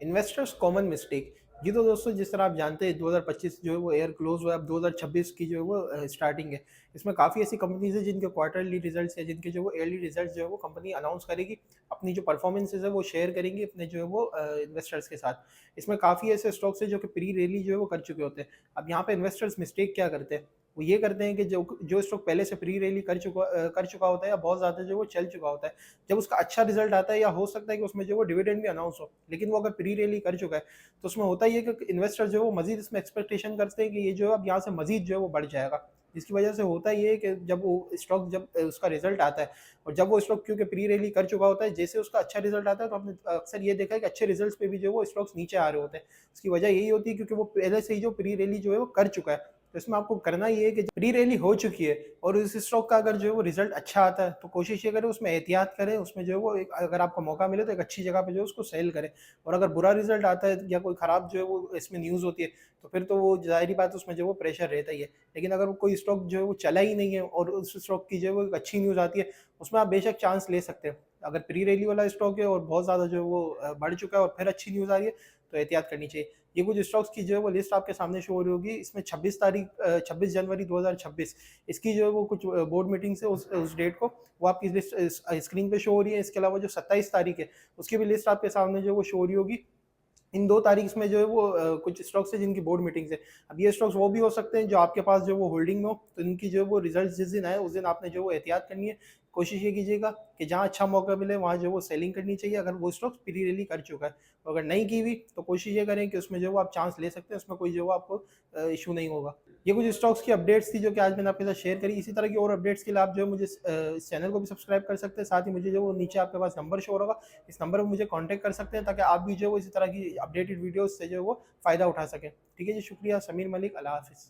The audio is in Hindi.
Investors common mistake. ये तो दोस्तों जिस तरह आप जानते हैं 2025 जो है वो ईयर क्लोज हुआ है। अब 2026 की जो है वो स्टार्टिंग है। इसमें काफ़ी ऐसी कंपनीज है जिनके क्वार्टरली रिजल्ट्स है, जिनके जो वो ईयरली रिजल्ट्स जो है वो कंपनी अनाउंस करेगी। अपनी जो परफॉर्मेंसेज है वो शेयर करेंगी अपने जो है वो इन्वेस्टर्स के साथ। इसमें काफ़ी ऐसे स्टॉक्स है जो कि प्री रैली जो है वो कर चुके होते हैं। अब यहाँ पे इन्वेस्टर्स मिस्टेक क्या करते हैं, वो ये करते हैं कि जो जो स्टॉक पहले से प्री रैली कर चुका होता है या बहुत ज़्यादा जो वो चल चुका होता है, जब उसका अच्छा रिजल्ट आता है या हो सकता है कि उसमें जो वो डिविडेंड भी अनाउंस हो, लेकिन वो अगर प्री रैली कर चुका है तो उसमें होता ही है कि इन्वेस्टर जो है वो मजीद इसमें एक्सपेक्टेशन करते हैं कि ये जो है अब यहाँ से मजीद जो है वो बढ़ जाएगा। जिसकी वजह से होता ये है कि जब वो स्टॉक जब उसका रिजल्ट आता है और जब वो स्टॉक क्योंकि प्री रैली कर चुका होता है, जैसे उसका अच्छा रिजल्ट आता है तो हमने अक्सर ये देखा है कि अच्छे रिजल्ट्स पे भी जो है वो स्टॉक्स नीचे आ रहे होते हैं। उसकी वजह यही होती है क्योंकि वो पहले से ही जो प्री रैली जो है वो कर चुका है। तो इसमें आपको करना ये है कि प्री रैली हो चुकी है और उस स्टॉक का अगर जो है वो रिजल्ट अच्छा आता है तो कोशिश ये करें उसमें एहतियात करें, उसमें जो है वो एक अगर आपको मौका मिले तो एक अच्छी जगह पे जो है उसको सेल करें। और अगर बुरा रिजल्ट आता है या कोई खराब जो है वो इसमें न्यूज़ होती है तो फिर तो वो ज़ाहिर बात है उसमें जो वो प्रेशर रहता ही है। लेकिन अगर वो कोई स्टॉक जो है वो चला ही नहीं है और उस स्टॉक की जो है वो एक अच्छी न्यूज़ आती है, उसमें आप बेशक चांस ले सकते हैं। अगर प्री रैली वाला स्टॉक है और बहुत ज़्यादा जो है वो बढ़ चुका है और फिर अच्छी न्यूज़ आ रही है तो एहतियात करनी चाहिए। ये कुछ स्टॉक्स की जो है वो लिस्ट आपके सामने शो हो रही होगी। इसमें 26 जनवरी 2026 इसकी जो है वो कुछ बोर्ड मीटिंग्स है उस डेट को, वो आपकी लिस्ट स्क्रीन पे शो हो रही है। इसके अलावा जो 27 तारीख है उसकी भी लिस्ट आपके सामने जो है वो शो हो रही होगी। इन 2 तारीख में जो है वो कुछ स्टॉक्स है जिनकी बोर्ड मीटिंग्स है। अब ये स्टॉक्स वो भी हो सकते हैं जो आपके पास जो वो होल्डिंग में हो, तो इनकी जो है वो रिजल्ट्स जिस दिन आए उस दिन आपने जो वो एहतियात करनी है। कोशिश ये कीजिएगा कि जहाँ अच्छा मौका मिले वहाँ जो वो सेलिंग करनी चाहिए अगर वो स्टॉक्स प्री रैली कर चुका है। तो अगर नहीं की हुई तो कोशिश ये करें कि उसमें जो वो आप चांस ले सकते हैं, उसमें कोई जो वो आपको इश्यू नहीं होगा। ये कुछ स्टॉक्स की अपडेट्स थी जो कि आज मैंने आपके साथ शेयर करी। इसी तरह की और अपडेट्स के लिए आप जो है मुझे इस चैनल को भी सब्सक्राइब कर सकते हैं। साथ ही मुझे जो वो नीचे आपके पास नंबर शो होगा, इस नंबर पर मुझे कांटेक्ट कर सकते हैं ताकि आप भी जो है वो इसी तरह की अपडेटेड वीडियोस से जो है वो फ़ायदा उठा सकें। ठीक है जी, शुक्रिया। समीर मलिक, अल्लाह हाफ़िज़।